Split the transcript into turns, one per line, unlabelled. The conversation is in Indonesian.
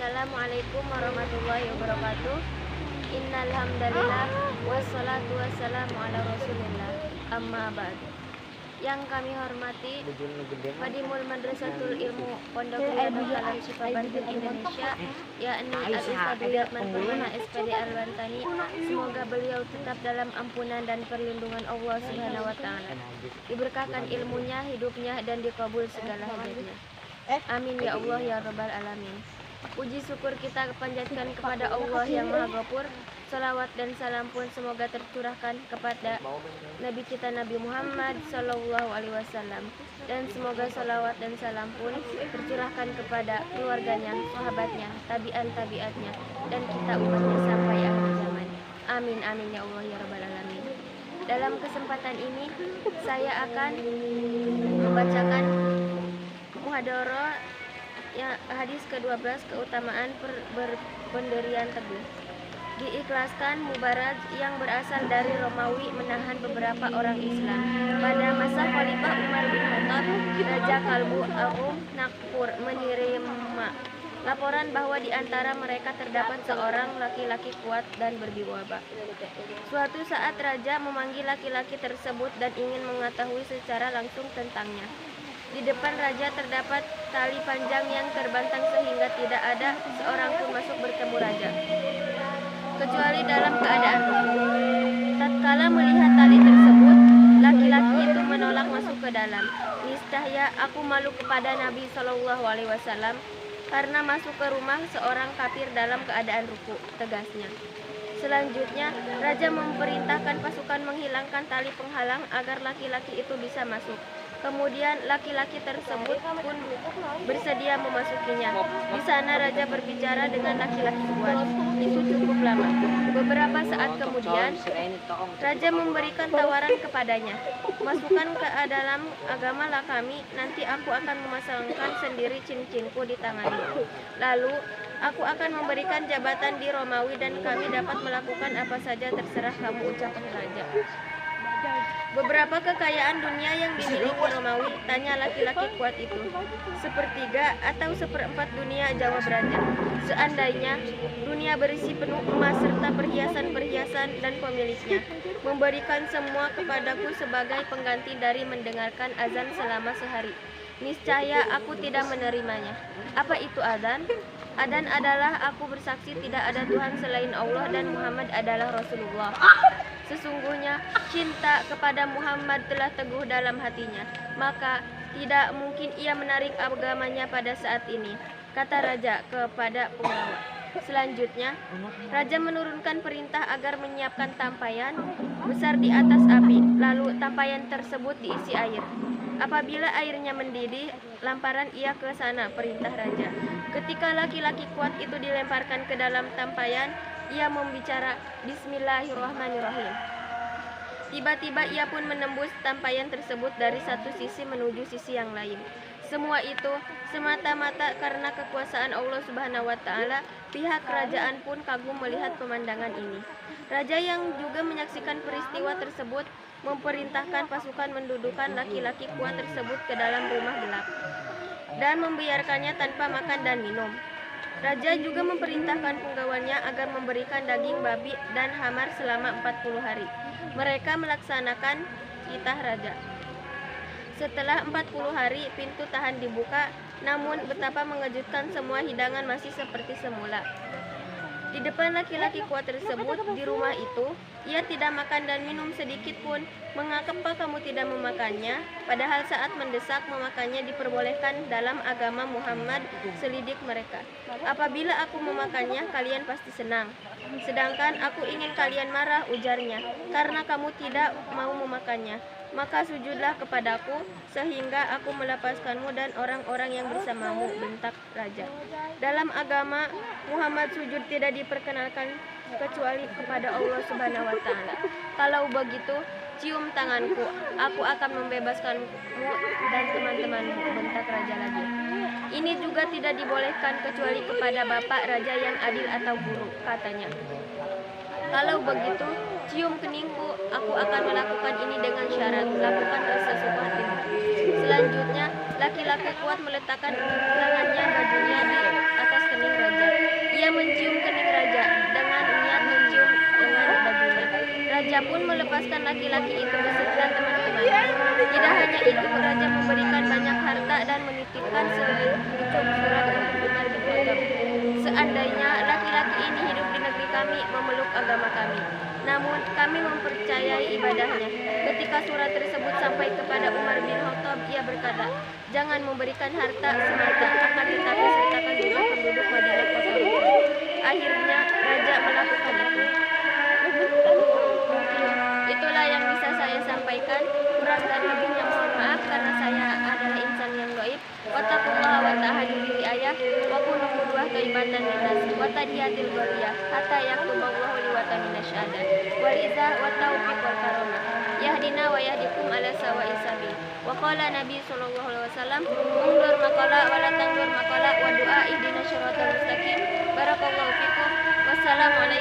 Assalamualaikum warahmatullahi wabarakatuh. Innal hamdalillah wassalatu wassalamu ala Rasulillah. Amma ba'd. Yang kami hormati Madimul Madrasatul Ilmu Pondok Darul Syifa Banten Indonesia, yakni Al-Ustadz Wiratman Purwana SPD Al-Bantani. Semoga beliau tetap dalam ampunan dan perlindungan Allah Subhanahu wa taala. Diberkahkan ilmunya, hidupnya, dan dikabul segala hajatnya. Amin ya Allah ya rabbal alamin. Puji syukur kita panjatkan kepada Allah yang Maha Ghafur. Salawat dan salam pun semoga tercurahkan kepada Nabi kita Nabi Muhammad Sallallahu Alaihi Wasallam, dan semoga salawat dan salam pun tercurahkan kepada keluarganya, sahabatnya, tabi'atnya, dan kita umatnya sampai akhir zaman. Amin amin ya Allah ya rabbal alamin. Dalam kesempatan ini saya akan membacakan muhadharah ya, hadis ke-12, keutamaan pendirian teguh. Diikhlaskan Mubarad yang berasal dari Romawi menahan beberapa orang Islam pada masa Khalifah Umar bin Khattab. Raja Kalbu Arum Nakpur menerima laporan bahwa di antara mereka terdapat seorang laki-laki kuat dan berwibawa. Suatu saat raja memanggil laki-laki tersebut dan ingin mengetahui secara langsung tentangnya. Di depan raja terdapat tali panjang yang terbentang sehingga tidak ada seorang pun masuk bertemu raja, kecuali dalam keadaan ruku. Tatkala melihat tali tersebut, laki-laki itu menolak masuk ke dalam. Niscaya aku malu kepada Nabi Shallallahu Alaihi Wasallam karena masuk ke rumah seorang kafir dalam keadaan ruku, tegasnya. Selanjutnya, raja memerintahkan pasukan menghilangkan tali penghalang agar laki-laki itu bisa masuk. Kemudian laki-laki tersebut pun bersedia memasukinya. Di sana raja berbicara dengan laki-laki kuat. Itu cukup lama. Beberapa saat kemudian, raja memberikan tawaran kepadanya. Masukkan ke dalam agamalah kami, nanti aku akan memasangkan sendiri cincinku di tanganmu. Lalu aku akan memberikan jabatan di Romawi dan kami dapat melakukan apa saja terserah kamu, ucapkan raja. Beberapa kekayaan dunia yang dimiliki Romawi, tanya laki-laki kuat itu. Sepertiga atau seperempat dunia, jawab raja. Seandainya dunia berisi penuh emas serta perhiasan-perhiasan dan pemiliknya memberikan semua kepadaku sebagai pengganti dari mendengarkan azan selama sehari, niscaya aku tidak menerimanya. Apa itu adzan? Adzan adalah aku bersaksi tidak ada Tuhan selain Allah dan Muhammad adalah Rasulullah. Sesungguhnya cinta kepada Muhammad telah teguh dalam hatinya, maka tidak mungkin ia menarik agamanya pada saat ini, kata raja kepada penggawa. Selanjutnya, raja menurunkan perintah agar menyiapkan tampayan besar di atas api, lalu tampayan tersebut diisi air. Apabila airnya mendidih, lamparan ia ke sana, perintah raja. Ketika laki-laki kuat itu dilemparkan ke dalam tampayan, ia membicara Bismillahirrahmanirrahim. Tiba-tiba ia pun menembus tampayan tersebut dari satu sisi menuju sisi yang lain. Semua itu semata-mata karena kekuasaan Allah Subhanahu wa taala. Pihak kerajaan pun kagum melihat pemandangan ini. Raja yang juga menyaksikan peristiwa tersebut memerintahkan pasukan mendudukkan laki-laki kuat tersebut ke dalam rumah gelap dan membiarkannya tanpa makan dan minum. Raja juga memerintahkan penggawanya agar memberikan daging babi dan hamar selama 40 hari. Mereka melaksanakan titah raja. Setelah 40 hari, pintu tahan dibuka, namun betapa mengejutkan, semua hidangan masih seperti semula. Di depan laki-laki kuat tersebut di rumah itu, ia tidak makan dan minum sedikit pun. Mengapa kamu tidak memakannya? Padahal saat mendesak memakannya diperbolehkan dalam agama Muhammad, selidik mereka. Apabila aku memakannya, kalian pasti senang. Sedangkan aku ingin kalian marah, ujarnya, karena kamu tidak mau memakannya. Maka sujudlah kepadaku sehingga aku melepaskanmu dan orang-orang yang bersamamu, bentak raja. Dalam agama Muhammad, sujud tidak diperkenalkan kecuali kepada Allah Subhanahu wa taala. Kalau begitu, cium tanganku, aku akan membebaskanmu dan teman-temanmu, bentak raja lagi. Ini juga tidak dibolehkan kecuali kepada bapak raja yang adil atau guru, katanya. Kalau begitu, cium keningku, aku akan melakukan ini dengan syarat, lakukan sesuka hatimu. Selanjutnya, laki-laki kuat meletakkan lengannya bajunya di atas kening raja. Raja pun melepaskan laki-laki itu beserta teman-teman. Tidak hanya itu, Raja memberikan banyak harta dan menitipkan seluncur surat untuk Umar bin Khattab. Seandainya laki-laki ini hidup di negeri kami, memeluk agama kami, namun kami mempercayai ibadahnya. Ketika surat tersebut sampai kepada Umar bin Khattab, ia berkata, jangan memberikan harta semata, akan tetapi sertakan juga penduduk Madinah kota Rasul. Akhirnya Raja melakukan itu. Itulah yang bisa saya sampaikan. Kurang dan lebihnya mohon maaf karena saya adalah insan yang dhaif. Wattaqullaha wa ta'ahadu bi ayah wa kunu qudwah taibatan linnas wa tadiyatil ghaliyah hatta yaktuballahu li wa tamina syahadat wal izzah wa taufiq wal karamah yahdina wa yahdikum ala sawa'i sabil. Wa qala Nabi sallallahu alaihi wasallam, undur maqala wa la tandur maqala wa du'a ihdina syiratal mustaqim. Barakallahu fikum. Wassalamualaikum